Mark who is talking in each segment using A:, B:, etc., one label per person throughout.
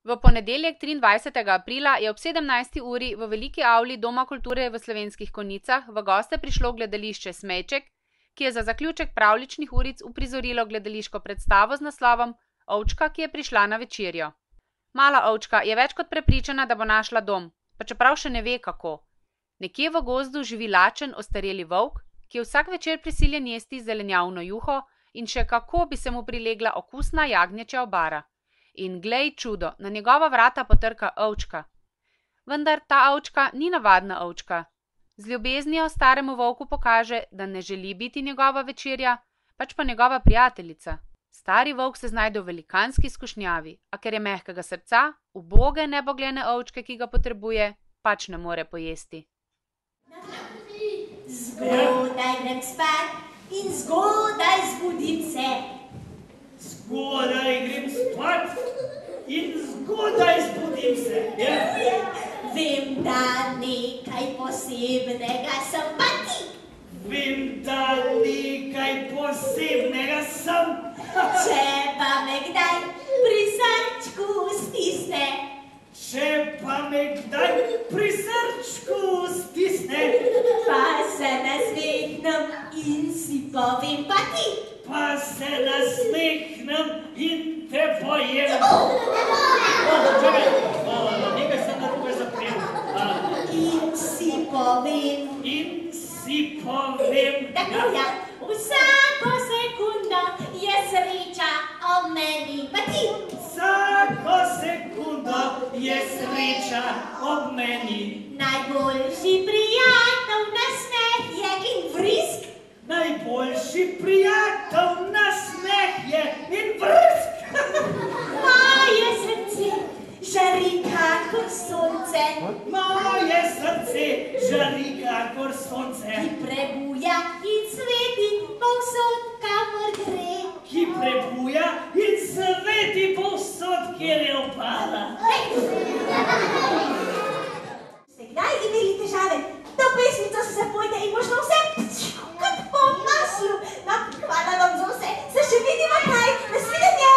A: V ponedeljek 23. aprila je ob 17. uri v veliki avli Doma kulture v Slovenskih Konjicah v goste prišlo gledališče Smejček, ki je za zaključek pravljičnih uric uprizorilo gledališko predstavo z naslovom Ovčka, ki je prišla na večerjo. Mala ovčka je več kot prepričana, da bo našla dom, pa čeprav še ne ve kako. Nekje v gozdu živi lačen, ostareli volk, ki je vsak večer prisiljen jesti zelenjavno juho in še kako bi se mu prilegla okusna jagnječja obara. In glej čudo, na njegova vrata potrka ovčka. Vendar ta ovčka ni navadna ovčka. Z ljubeznijo staremu volku pokaže, da ne želi biti njegova večerja, pač pa njegova prijateljica. Stari volk se znajde v velikanski skušnjavi, a ker je mehkega srca, uboge nebogljene ovčke, ki ga potrebuje, pač ne more pojesti.
B: Zgodaj grem spat in zgodaj zbudim se.
C: Zgodaj grem spat in zgodaj zbudim se.
B: Vem, da nekaj posebnega sem pa ti.
C: Vem, da nekaj posebnega sem.
B: Če pa me kdaj pri srčku stisne.
C: Če pa me kdaj pri srčku stisne.
B: Pa se nasmehnem in si povem pa ti.
C: Pa se nasmehnem in te pojem. Čakaj, nekaj sem narobe zaprel.
B: In si povem.
C: In si povem.
B: Tako ja, vsako sekundo je sreča ob meni pa ti.
C: Vsako sekundo je sreča ob meni.
B: Najboljši prijatelj nasmeh je in vrisk.
C: Najboljši prijatelj nasmeh je in vrsk.
B: Moje srce žari kakor sonce.
C: Moje srce žari kakor sonce.
B: Ki prebuja in sveti povsod, kamor gre.
C: Ki prebuja in sveti povsod, kjer je opala.
B: Ste kdaj imeli težave? To pesmico se zapojte in možno vse kot po maslu. No, hvala vam za vse. Se še vidimo kaj? Nasvidenje!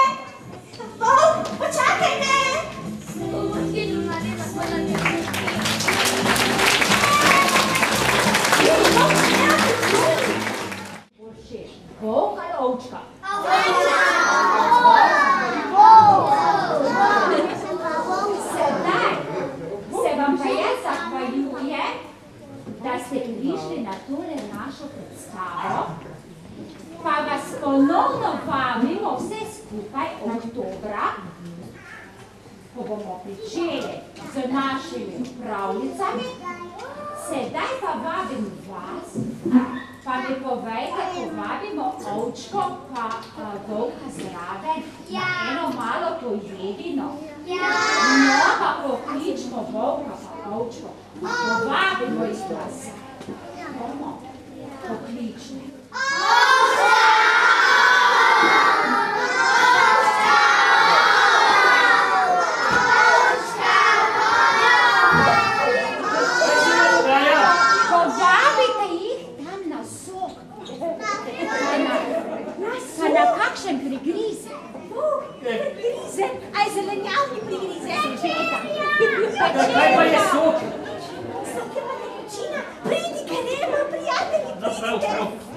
B: Volk, počakaj me!
D: Volk ali ovčka? Sedaj se vam pa jaz zahvaljujem, da ste prišli na tole našo predstavo, pa vas ponovno vabimo vse skupaj oktobra, ko bomo pričeli z našimi pravljicami. Sedaj pa vabim vas, pa mi povejte, ko vabimo ovčko pa volka zraven na eno malo pojedino. No, pa pokličimo volka pa ovčko, povabimo iz glasa. Bomo poklični. Povabite jih tam na sok, pa na kakšen prigrize.
B: Prigrize? Aj zelenjavni prigrize?
C: Kaj pa je sok?
B: Sok je pa tekočina. Pridi, ker nema prijatelji,
C: No, prav,
B: pridite.
C: prav.